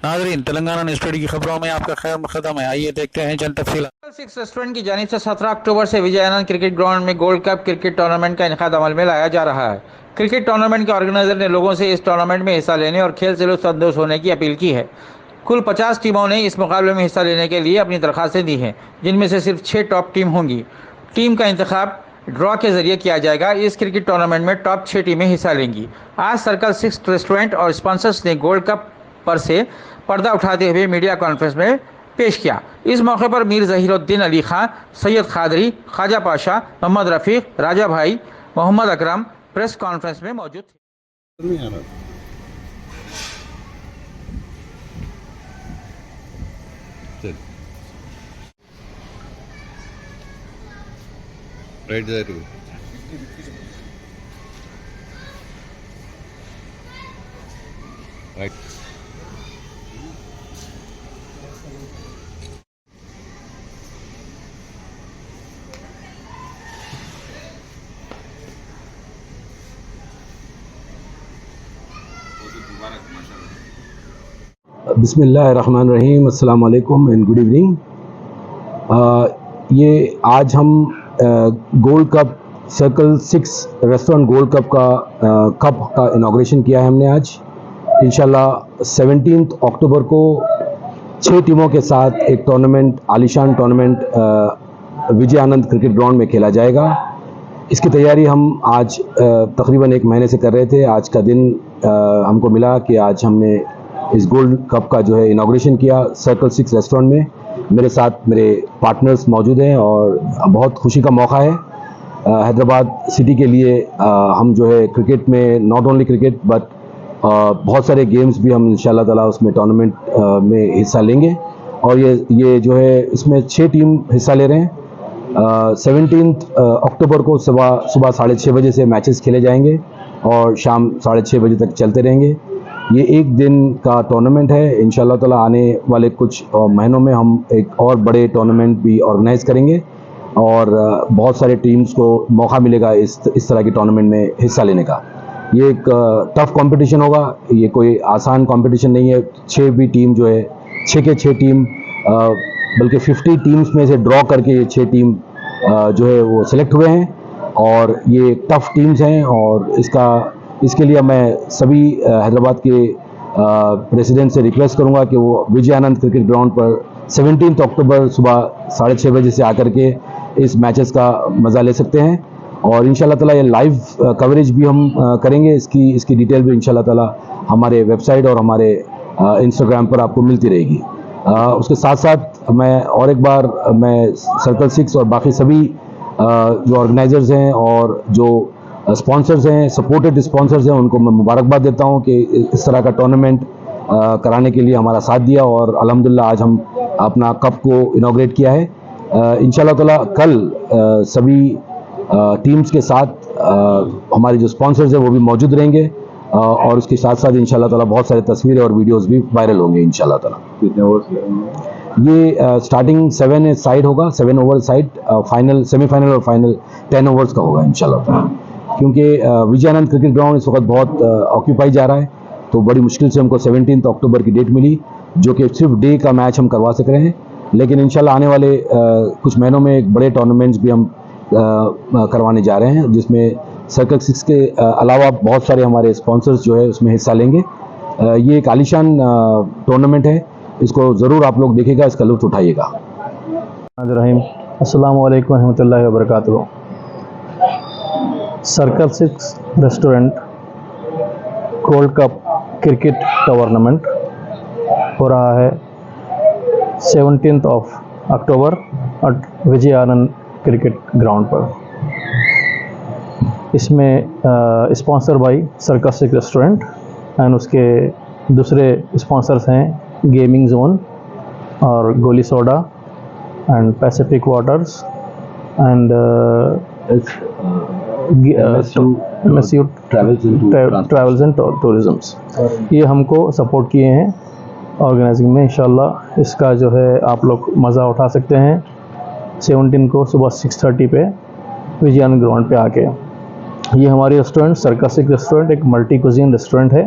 नाजरीन, Telangana news today की खबरों में आपका खैर मकदम है। आइए देखते हैं चंद तफसीलात। सिक्स रेस्टोरेंट की जानिब से 17 अक्टूबर से विजय आनंद क्रिकेट ग्राउंड में गोल्ड कप क्रिकेट टूर्नामेंट का इनेकाद अमल में लाया जा रहा है। क्रिकेट टूर्नामेंट के ऑर्गेनाइजर ने लोगों से इस टूर्नामेंट में हिस्सा लेने और खेल से लुत्फानंदोज होने की अपील की है। कुल 50 टीमों ने इस मुकाबले में हिस्सा लेने के लिए अपनी दरखास्तें दी हैं, जिनमें से सिर्फ 6 टॉप टीम होंगी। टीम का इंतखाब ड्रॉ के जरिए किया जाएगा। इस क्रिकेट टूर्नामेंट में टॉप 6 टीमें हिस्सा लेंगी। आज सर्कल 6 रेस्टोरेंट और स्पॉन्सर्स ने गोल्ड कप पर से पर्दा उठाते हुए मीडिया कॉन्फ्रेंस में पेश किया। इस मौके पर मीर ज़हीरुद्दीन अली खान, सैयद खादरी, ख्वाजा पाशा, मोहम्मद रफ़ीक, राजा भाई, मोहम्मद अकरम प्रेस कॉन्फ्रेंस में मौजूद थे। नहीं आ रहा। चल राइट there right बिस्मिल्लाहिर्रहमानिर्रहीम, अस्सलाम वालेकुम एंड गुड इवनिंग। ये आज हम gold cup circle 6 restaurant gold cup का इनाग्रेशन किया है हमने आज। इंशाल्लाह 17 अक्टूबर को 6 टीमों के साथ एक टूर्नामेंट, आलिशान tournament Vijay Anand cricket ground में खेला जाएगा। इसकी तैयारी हम आज तकरीबन 1 महीने से कर रहे थे। आज का दिन हमको मिला कि आज हमने इस गोल्ड कप का जो है इनाग्रेशन किया सर्कल 6 रेस्टोरेंट में। मेरे साथ मेरे पार्टनर्स मौजूद हैं और बहुत खुशी का मौका है। हैदराबाद सिटी के लिए हम जो है क्रिकेट में नॉट ओनली क्रिकेट बट बहुत सारे गेम्स भी हम इंशाल्लाह ताला उसमें टूर्नामेंट में हिस्सा लेंगे। और ये जो है इसमें 6 टीम हिस्सा ले रहे हैं। 17 अक्टूबर को सुबह 6:30 बजे से मैचेस खेले जाएंगे और शाम 6:30 बजे तक चलते रहेंगे। ये एक दिन का टूर्नामेंट है। इंशाल्लाह ताला आने वाले कुछ महीनों में हम एक और बड़े टूर्नामेंट भी ऑर्गेनाइज़ करेंगे और बहुत सारे टीम्स को मौका मिलेगा इस तरह के टूर्नामेंट में हिस्सा लेने का। ये एक टफ कंपटीशन होगा, ये कोई आसान कंपटीशन नहीं है। 6 भी टीम जो है 6 के 6 टीम बल्कि 50 टीम्स में से ड्रॉ करके ये 6 टीम जो है वो सिलेक्ट हुए हैं और ये टफ टीम्स हैं। और इसके लिए मैं सभी हैदराबाद के प्रेसिडेंट से रिक्वेस्ट करूंगा कि वो विजय आनंद क्रिकेट ग्राउंड पर 17 अक्टूबर सुबह 6:30 बजे से आकर के इस मैचेस का मज़ा ले सकते हैं। और इंशाल्लाह ताला ये लाइव कवरेज भी हम करेंगे। इसकी डिटेल भी इंशाल्लाह ताला हमारे वेबसाइट और हमारे इंस्टाग्राम पर आपको मिलती रहेगी। उसके साथ साथ मैं और एक बार मैं सर्कल 6 और बाकी सभी जो ऑर्गेनाइजर्स हैं और जो स्पॉन्सर्स हैं, सपोर्टेड स्पॉन्सर्स हैं, उनको मैं मुबारकबाद देता हूं कि इस तरह का टूर्नामेंट कराने के लिए हमारा साथ दिया और अल्हम्दुलिल्लाह आज हम अपना कप को इनॉग्रेट किया है। इंशाल्लाह ताला कल सभी टीम्स के साथ हमारे जो स्पॉन्सर्स हैं वो भी मौजूद रहेंगे और उसके साथ साथ इंशाल्लाह ताला बहुत सारे तस्वीरें और वीडियोस भी वायरल होंगे इंशाल्लाह ताला। कितने ओवर्स ये स्टार्टिंग 7 साइड होगा, 7 ओवर साइड, फाइनल, सेमीफाइनल और फाइनल 10 ओवर्स का होगा इंशाल्लाह ताला। क्योंकि विजय आनंद क्रिकेट ग्राउंड इस वक्त बहुत ऑक्यूपाई जा रहा है, तो बड़ी मुश्किल से हमको 17 अक्टूबर की डेट मिली जो कि सिर्फ डे का मैच हम करवा सक रहे हैं। लेकिन इंशाल्लाह आने वाले कुछ महीनों में एक बड़े टूर्नामेंट्स भी हम करवाने जा रहे हैं जिसमें सर्कल 6 के अलावा बहुत सारे हमारे स्पॉन्सर्स जो है उसमें हिस्सा लेंगे। ये एक आलिशान टूर्नामेंट है, इसको ज़रूर आप लोग देखेगा, इसका लुत्फ़ उठाइएगा। अस्सलाम वालेकुम रहमतुल्लाहि व बरकातुहू। Circle 6 restaurant gold cup cricket tournament हो रहा है 17 अक्टूबर और विजय आनंद क्रिकेट ग्राउंड पर। इसमें sponsor by circle 6 restaurant and उसके दूसरे स्पॉन्सर्स हैं गेमिंग जोन और goli soda and Pacific waters and MSU travels and tourisms. ये हमको सपोर्ट किए हैं ऑर्गेनाइजिंग में। इंशाल्लाह इसका जो है आप लोग मज़ा उठा सकते हैं 17 को सुबह 6:30 पे विजय आनंद ग्राउंड पे आके। ये हमारी रेस्टोरेंट सर्कल 6 रेस्टोरेंट एक मल्टी कुजीन रेस्टोरेंट है।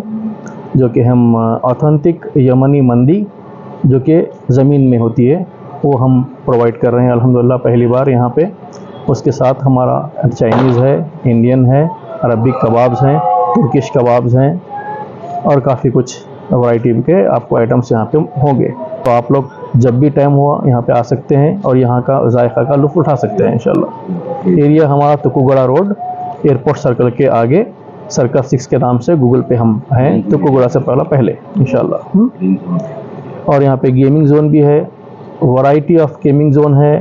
जो कि हम ऑथेंटिक यमनी मंदी जो कि ज़मीन में होती है वो हम प्रोवाइड कर रहे हैं अल्हम्दुलिल्लाह पहली बार यहाँ पे। उसके साथ हमारा चाइनीज़ है, इंडियन है, अरबिक कबाब्स हैं, तुर्किश कबाब्स हैं और काफ़ी कुछ वैरायटी के आपको आइटम्स यहाँ पे होंगे। तो आप लोग जब भी टाइम हुआ यहाँ पे आ सकते हैं और यहाँ का जायका का लुत्फ़ उठा सकते हैं इंशाल्लाह। एरिया हमारा तुकुगड़ा रोड एयरपोर्ट सर्कल के आगे सर्कल 6 के नाम से गूगल पे हम हैं, तुकुगड़ा से पहले इंशाल्लाह। और यहाँ पे गेमिंग जोन भी है, वैरायटी ऑफ गेमिंग जोन है,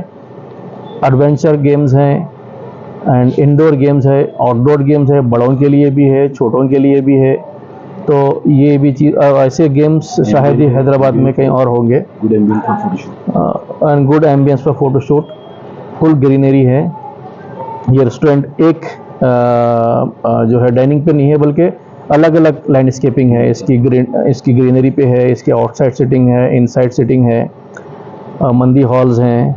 एडवेंचर गेम्स हैं एंड इंडोर गेम्स है, आउटडोर गेम्स है, बड़ों के लिए भी है, छोटों के लिए भी है। तो ये भी चीज़ ऐसे गेम्स शायद ही हैदराबाद में कहीं और होंगे। And good ambience for photoshoot, full greenery है। ये रेस्टोरेंट एक जो है डाइनिंग पे नहीं है बल्कि अलग अलग लैंडस्केपिंग है, इसकी ग्रीनरी पे है, इसकी आउटसाइड सिटिंग है, इनसाइड सिटिंग है, मंदी हॉल्स हैं,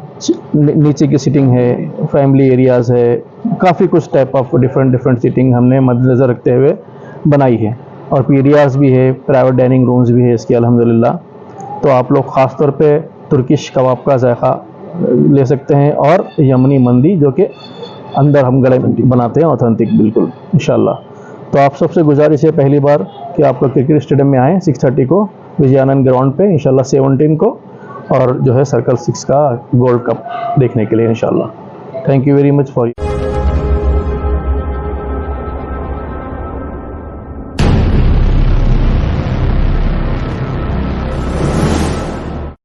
नीचे की सिटिंग है, फैमिली एरियाज़ है, काफ़ी कुछ टाइप ऑफ डिफरेंट सिटिंग हमने मद्देनज़र रखते हुए बनाई है। और पीडीआर्स भी है, प्राइवेट डाइनिंग रूम्स भी है इसके अल्हम्दुलिल्लाह। तो आप लोग ख़ास तौर पे तुर्किश कबाब का जायका ले सकते हैं और यमनी मंदी जो कि अंदर हम गले बनाते हैं ऑथेंटिक बिल्कुल इंशाल्लाह। तो आप सबसे गुजारिश है पहली बार कि आप लोग क्रिकेट स्टेडियम में आएँ 6:30 को विजयानंद ग्राउंड पे इंशाल्लाह 17 को, और जो है सर्कल 6 का गोल्ड कप देखने के लिए इंशाल्लाह। Thank you very much for